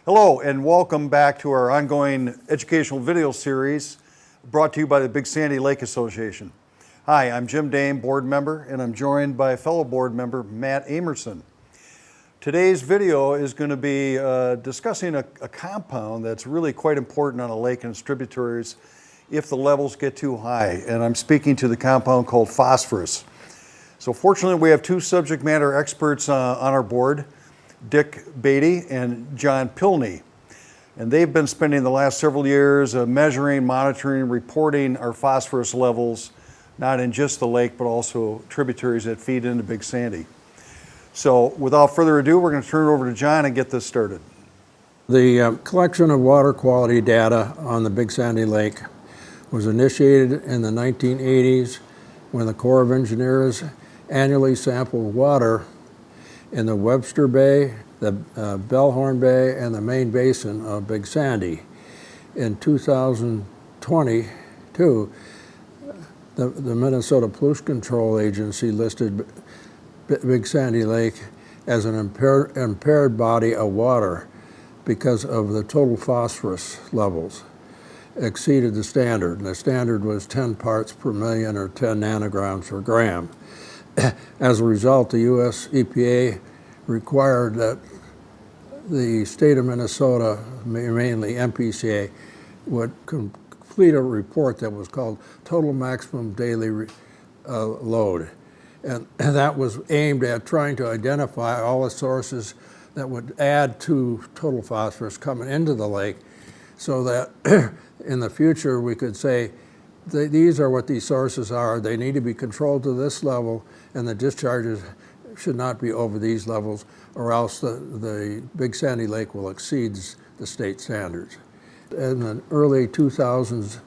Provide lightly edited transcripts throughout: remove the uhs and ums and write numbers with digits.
Hello and welcome back to our ongoing educational video series brought to you by the Big Sandy Lake Association. Hi, I'm Jim Dame, board member, and I'm joined by fellow board member Matt Amerson. Today's video is going to be discussing a compound that's really quite important on a lake and its tributaries if the levels get too high, and I'm speaking to the compound called phosphorus. So fortunately we have two subject matter experts on our board, Dick Beatty and John Pilney. And they've been spending the last several years measuring, monitoring, reporting our phosphorus levels, not in just the lake, but also tributaries that feed into Big Sandy. So without further ado, we're going to turn it over to John and get this started. The collection of water quality data on the Big Sandy Lake was initiated in the 1980s when the Corps of Engineers annually sampled water in the Webster Bay, the Bellhorn Bay, and the main basin of Big Sandy. In 2022, the Minnesota Pollution Control Agency listed Big Sandy Lake as an impaired body of water because of the total phosphorus levels exceeded the standard, and the standard was 10 parts per million or 10 nanograms per gram. As a result, the U.S. EPA required that the state of Minnesota, mainly MPCA, would complete a report that was called Total Maximum Daily Load. And that was aimed at trying to identify all the sources that would add to total phosphorus coming into the lake so that in the future we could say, these are what these sources are. They need to be controlled to this level, and the discharges should not be over these levels, or else the Big Sandy Lake will exceed the state standards. In the early 2000s,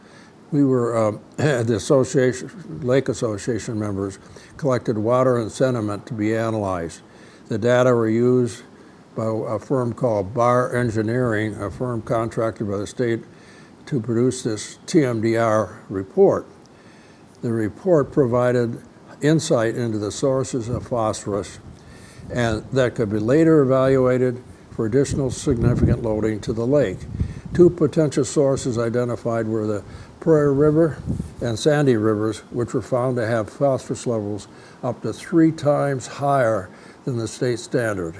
we were, the Lake Association members collected water and sediment to be analyzed. The data were used by a firm called Bar Engineering, a firm contracted by the state to produce this TMDR report. The report provided insight into the sources of phosphorus, and that could be later evaluated for additional significant loading to the lake. Two potential sources identified were the Prairie River and Sandy Rivers, which were found to have phosphorus levels up to 3 times higher than the state standard.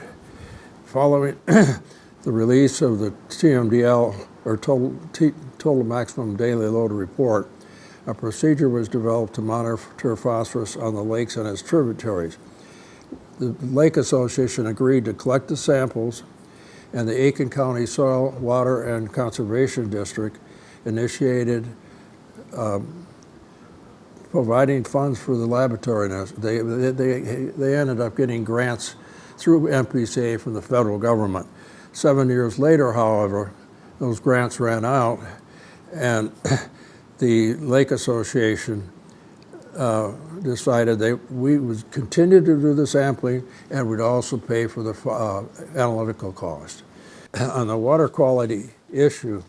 Following the release of the TMDL, or total maximum daily load report, a procedure was developed to monitor phosphorus on the lakes and its tributaries. The Lake Association agreed to collect the samples, and the Aiken County Soil, Water, and Conservation District initiated providing funds for the laboratory. They ended up getting grants through MPCA from the federal government. 7 years later, however, those grants ran out, and the Lake Association decided we would continue to do the sampling and would also pay for the analytical cost. On the water quality issue,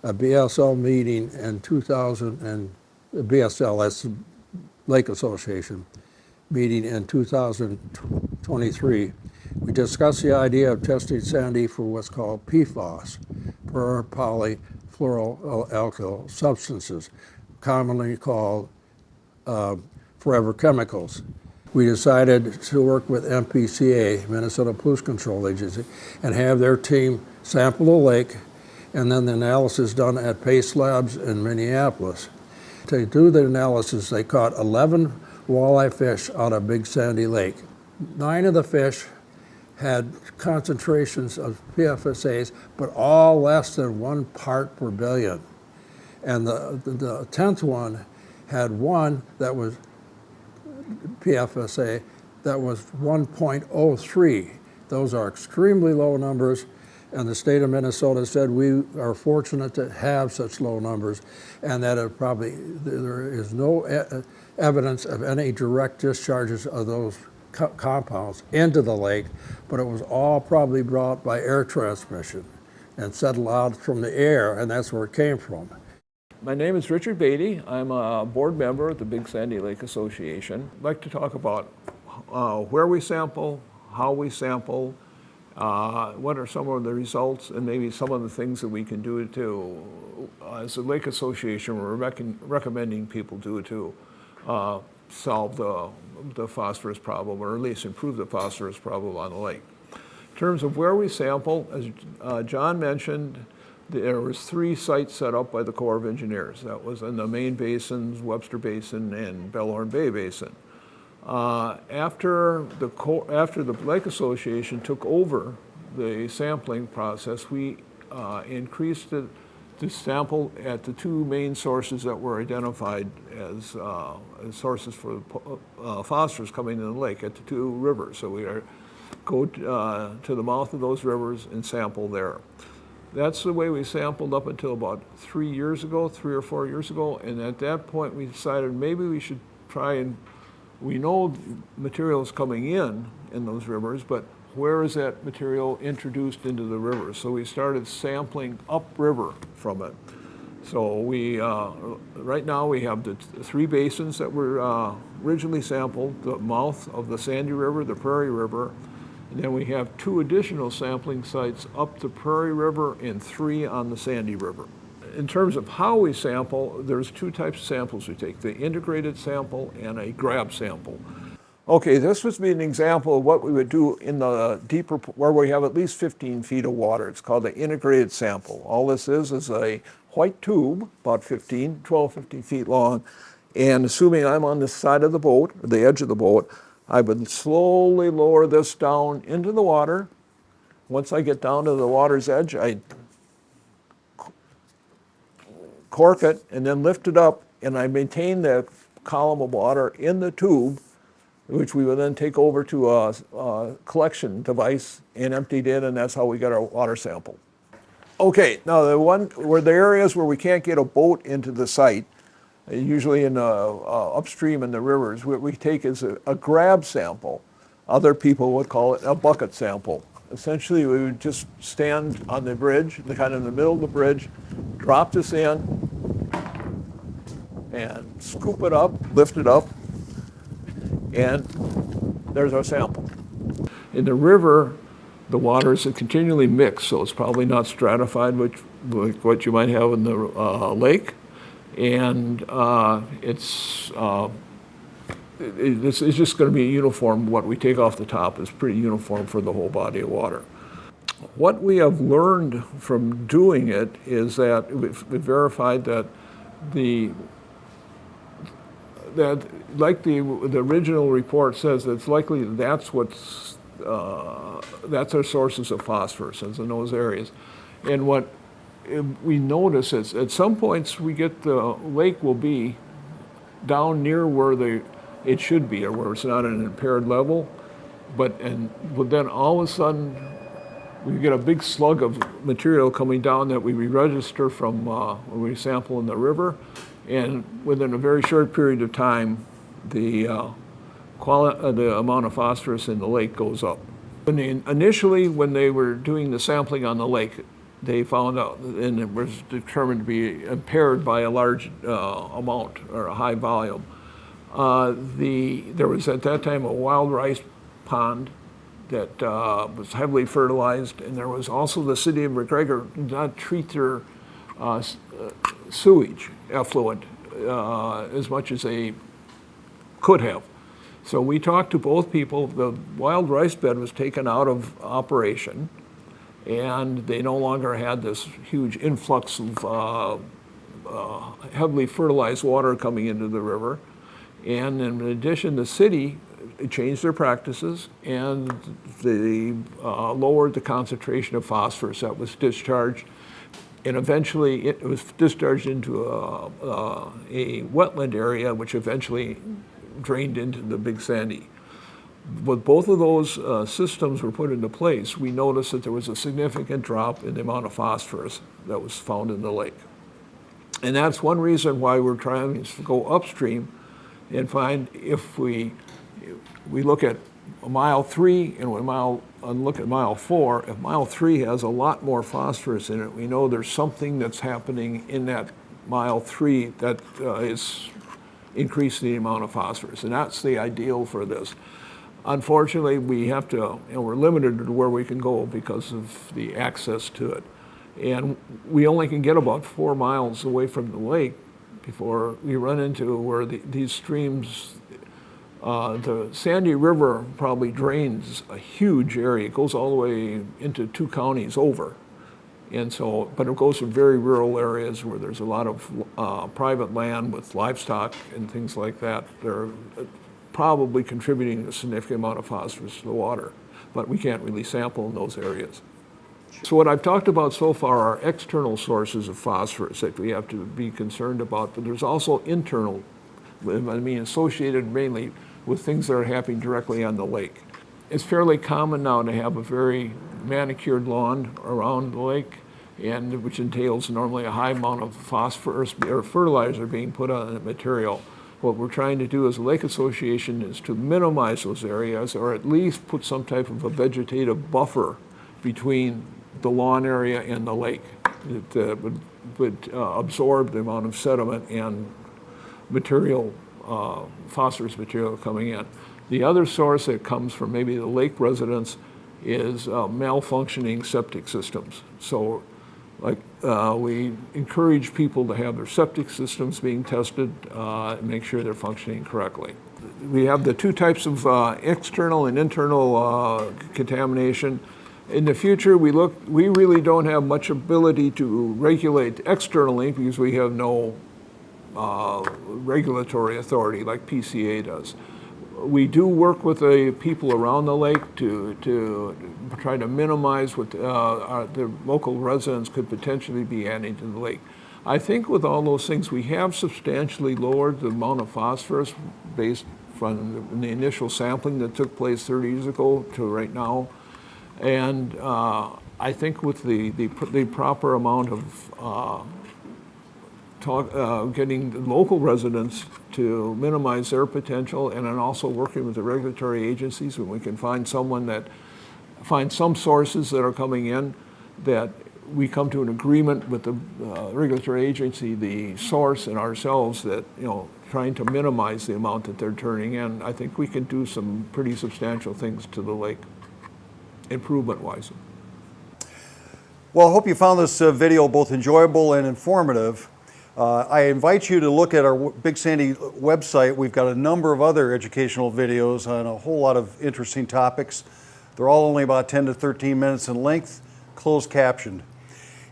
a BSL meeting in 2000, and BSL, that's the Lake Association, meeting in 2023, we discussed the idea of testing Sandy for what's called PFAS, per polyfluoroalkyl substances, commonly called forever chemicals. We decided to work with MPCA, Minnesota Pollution Control Agency, and have their team sample the lake, and then the analysis done at Pace Labs in Minneapolis. To do the analysis, they caught 11 walleye fish out of Big Sandy Lake. 9 of the fish had concentrations of PFSAs, but all less than 1 part per billion. And the 10th one had one that was PFSA that was 1.03. Those are extremely low numbers, and the state of Minnesota said we are fortunate to have such low numbers, and that there is no evidence of any direct discharges of those compounds into the lake, but it was all probably brought by air transmission and settled out from the air, and that's where it came from. My name is Richard Beatty. I'm a board member at the Big Sandy Lake Association. I'd like to talk about where we sample, how we sample, What are some of the results and maybe some of the things that we can do to, as a lake association, we're recommending people do to solve the phosphorus problem, or at least improve the phosphorus problem on the lake. In terms of where we sample, as John mentioned, there was 3 sites set up by the Corps of Engineers. That was in the main basins, Webster Basin, and Bellhorn Bay Basin. After the Lake Association took over the sampling process, we increased it to sample at the 2 main sources that were identified as sources for phosphorus coming in the lake at the 2 rivers. So we go to the mouth of those rivers and sample there. That's the way we sampled up until about 3 or 4 years ago, and at that point we decided maybe we should try and, we know material is coming in those rivers, but where is that material introduced into the river? So we started sampling upriver from it. So we, right now we have the 3 basins that were originally sampled, the mouth of the Sandy River, the Prairie River, and then we have 2 additional sampling sites up the Prairie River and 3 on the Sandy River. In terms of how we sample, there's 2 types of samples we take, the integrated sample and a grab sample. Okay, this would be an example of what we would do in the deeper, where we have at least 15 feet of water. It's called the integrated sample. All this is a white tube, about 12, 15 feet long, and assuming I'm on the side of the boat, or the edge of the boat, I would slowly lower this down into the water. Once I get down to the water's edge, I cork it and then lift it up, and I maintain the column of water in the tube, which we would then take over to a collection device and empty it in, and that's how we get our water sample. Okay, now the areas where we can't get a boat into the site, usually in upstream in the rivers, what we take is a grab sample. Other people would call it a bucket sample. Essentially, we would just stand on the bridge, kind of in the middle of the bridge, drop this in, and scoop it up, lift it up, and there's our sample. In the river, the water is continually mixed, so it's probably not stratified, like what you might have in the lake. And it's just going to be uniform. What we take off the top is pretty uniform for the whole body of water. What we have learned from doing it is that we've verified that like the original report says, it's likely that's our sources of phosphorus is in those areas. And what we notice is at some points we get the lake will be down near where it should be, or where it's not at an impaired level, but then all of a sudden we get a big slug of material coming down that we re-register from when we sample in the river, and within a very short period of time the amount of phosphorus in the lake goes up. Initially, when they were doing the sampling on the lake, they found out, and it was determined to be impaired by a large amount or a high volume. There was at that time a wild rice pond that was heavily fertilized, and there was also the city of McGregor did not treat their sewage effluent as much as they could have. So we talked to both people. The wild rice bed was taken out of operation, and they no longer had this huge influx of heavily fertilized water coming into the river. And in addition, the city changed their practices, and they lowered the concentration of phosphorus that was discharged. And eventually it was discharged into a wetland area, which eventually drained into the Big Sandy. When both of those systems were put into place, we noticed that there was a significant drop in the amount of phosphorus that was found in the lake. And that's one reason why we're trying to go upstream and find, if we look at mile 3 and look at mile 4, if mile 3 has a lot more phosphorus in it, we know there's something that's happening in that mile 3 that is increasing the amount of phosphorus, and that's the ideal for this. unfortunately, we have to, we're limited to where we can go because of the access to it. And we only can get about 4 miles away from the lake before we run into where these streams, the Sandy River probably drains a huge area. It goes all the way into 2 counties over. And so, but it goes to very rural areas where there's a lot of private land with livestock and things like that. They're probably contributing a significant amount of phosphorus to the water, but we can't really sample in those areas. So what I've talked about so far are external sources of phosphorus that we have to be concerned about, but there's also internal, associated mainly with things that are happening directly on the lake. It's fairly common now to have a very manicured lawn around the lake, and which entails normally a high amount of phosphorus or fertilizer being put on the material. What we're trying to do as a lake association is to minimize those areas, or at least put some type of a vegetative buffer between the lawn area and the lake that would absorb the amount of sediment and material, phosphorus material coming in. The other source that comes from maybe the lake residents is malfunctioning septic systems. So like we encourage people to have their septic systems being tested and make sure they're functioning correctly. We have the 2 types of external and internal contamination. In the future, we really don't have much ability to regulate externally because we have no regulatory authority like PCA does. We do work with the people around the lake to try to minimize what the local residents could potentially be adding to the lake. I think with all those things, we have substantially lowered the amount of phosphorus based from the initial sampling that took place 30 years ago to right now. And I think with the proper amount of getting the local residents to minimize their potential, and then also working with the regulatory agencies when we can find some sources that are coming in that we come to an agreement with the regulatory agency, the source, and ourselves that, trying to minimize the amount that they're turning in. I think we can do some pretty substantial things to the lake, improvement-wise. Well, I hope you found this video both enjoyable and informative. I invite you to look at our Big Sandy website. We've got a number of other educational videos on a whole lot of interesting topics. They're all only about 10 to 13 minutes in length, closed captioned.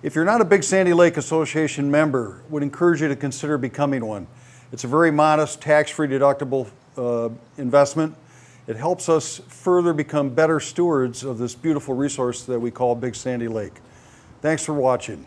If you're not a Big Sandy Lake Association member, I would encourage you to consider becoming one. It's a very modest, tax-free deductible investment. It helps us further become better stewards of this beautiful resource that we call Big Sandy Lake. Thanks for watching.